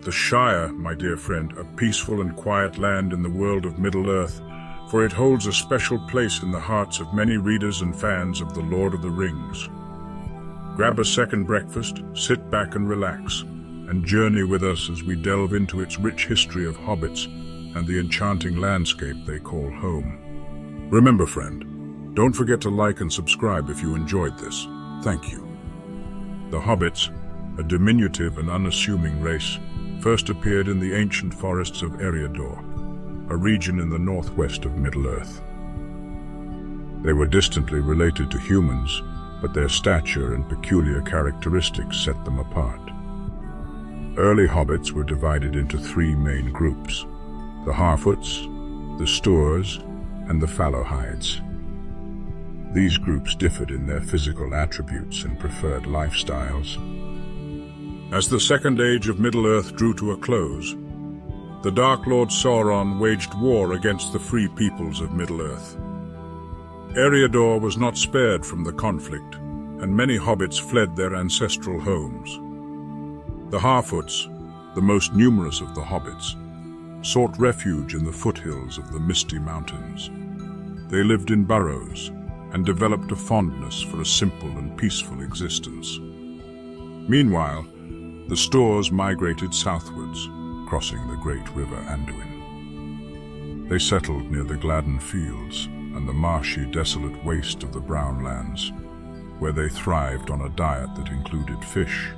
The Shire, my dear friend, a peaceful and quiet land in the world of Middle-earth, for it holds a special place in the hearts of many readers and fans of The Lord of the Rings. Grab a second breakfast, sit back and relax, and journey with us as we delve into its rich history of hobbits and the enchanting landscape they call home. Remember, friend, don't forget to like and subscribe if you enjoyed this. Thank you. The Hobbits, a diminutive and unassuming race, first appeared in the ancient forests of Eriador, a region in the northwest of Middle-earth. They were distantly related to humans, but their stature and peculiar characteristics set them apart. Early hobbits were divided into three main groups: the Harfoots, the Stoors, and the Fallowhides. These groups differed in their physical attributes and preferred lifestyles. As the Second Age of Middle-earth drew to a close, the Dark Lord Sauron waged war against the free peoples of Middle-earth. Eriador was not spared from the conflict, and many hobbits fled their ancestral homes. The Harfoots, the most numerous of the hobbits, sought refuge in the foothills of the Misty Mountains. They lived in burrows and developed a fondness for a simple and peaceful existence. Meanwhile, the Stoors migrated southwards, crossing the great river Anduin. They settled near the Gladden Fields and the marshy, desolate waste of the Brown Lands, where they thrived on a diet that included fish.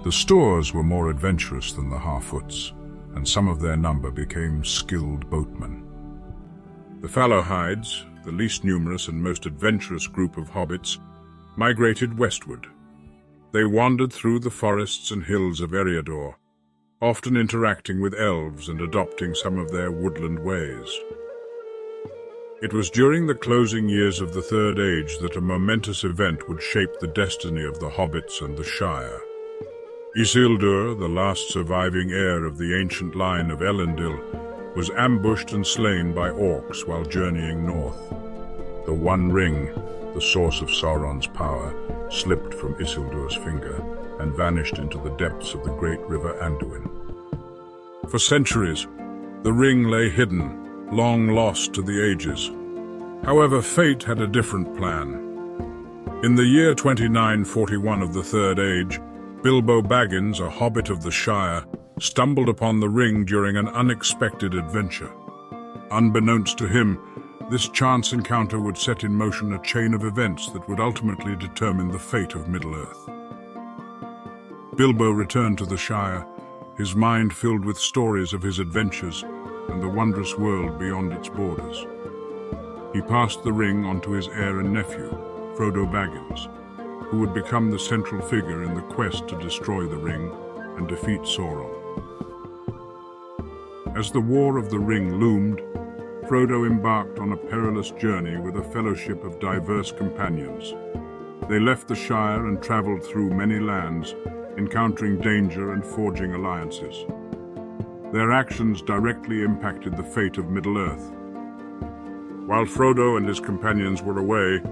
The Stoors were more adventurous than the Harfoots, and some of their number became skilled boatmen. The Fallowhides, the least numerous and most adventurous group of hobbits, migrated westward. They wandered through the forests and hills of Eriador, often interacting with elves and adopting some of their woodland ways. It was during the closing years of the Third Age that a momentous event would shape the destiny of the hobbits and the Shire. Isildur, the last surviving heir of the ancient line of Elendil, was ambushed and slain by orcs while journeying north. The One Ring, the source of Sauron's power, slipped from Isildur's finger and vanished into the depths of the great river Anduin. For centuries, the ring lay hidden, long lost to the ages. However, fate had a different plan. In the year 2941 of the Third Age, Bilbo Baggins, a hobbit of the Shire, stumbled upon the ring during an unexpected adventure. Unbeknownst to him, this chance encounter would set in motion a chain of events that would ultimately determine the fate of Middle-earth. Bilbo returned to the Shire, his mind filled with stories of his adventures and the wondrous world beyond its borders. He passed the ring on to his heir and nephew, Frodo Baggins, who would become the central figure in the quest to destroy the ring and defeat Sauron. As the War of the Ring loomed, Frodo embarked on a perilous journey with a fellowship of diverse companions. They left the Shire and traveled through many lands, encountering danger and forging alliances. Their actions directly impacted the fate of Middle-earth. While Frodo and his companions were away,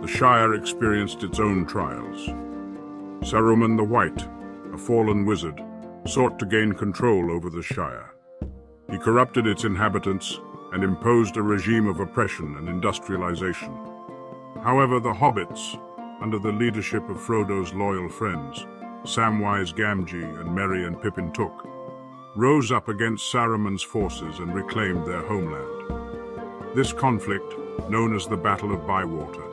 the Shire experienced its own trials. Saruman the White, a fallen wizard, sought to gain control over the Shire. He corrupted its inhabitants and imposed a regime of oppression and industrialization. However, the Hobbits, under the leadership of Frodo's loyal friends, Samwise Gamgee and Merry and Pippin Took, rose up against Saruman's forces and reclaimed their homeland. This conflict, known as the Battle of Bywater,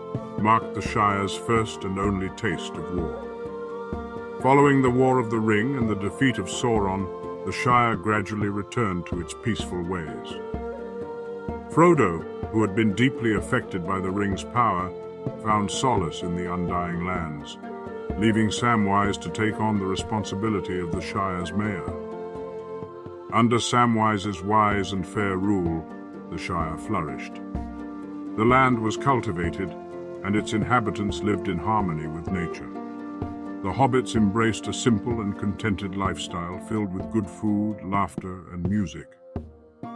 marked the Shire's first and only taste of war. Following the War of the Ring and the defeat of Sauron, the Shire gradually returned to its peaceful ways. Frodo, who had been deeply affected by the ring's power, found solace in the Undying Lands, leaving Samwise to take on the responsibility of the Shire's mayor. Under Samwise's wise and fair rule, the Shire flourished. The land was cultivated, and its inhabitants lived in harmony with nature. The hobbits embraced a simple and contented lifestyle filled with good food, laughter, and music.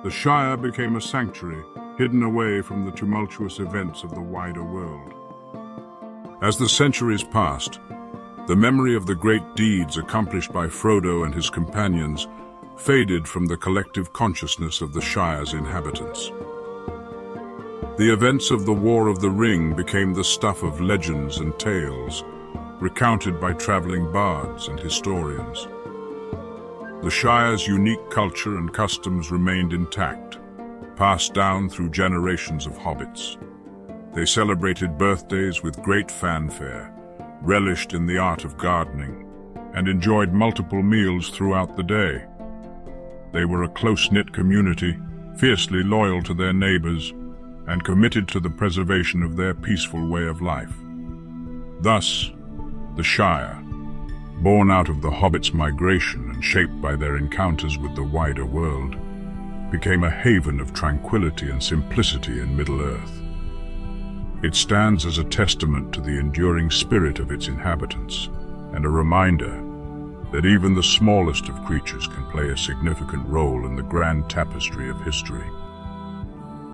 The Shire became a sanctuary, hidden away from the tumultuous events of the wider world. As the centuries passed, The memory of the great deeds accomplished by Frodo and his companions faded from the collective consciousness of the Shire's inhabitants. The events of the War of the Ring became the stuff of legends and tales, recounted by traveling bards and historians. The Shire's unique culture and customs remained intact, passed down through generations of hobbits. They celebrated birthdays with great fanfare, relished in the art of gardening, and enjoyed multiple meals throughout the day. They were a close-knit community, fiercely loyal to their neighbors, and committed to the preservation of their peaceful way of life. Thus, the Shire, born out of the Hobbits' migration and shaped by their encounters with the wider world, became a haven of tranquility and simplicity in Middle-earth. It stands as a testament to the enduring spirit of its inhabitants, and a reminder that even the smallest of creatures can play a significant role in the grand tapestry of history.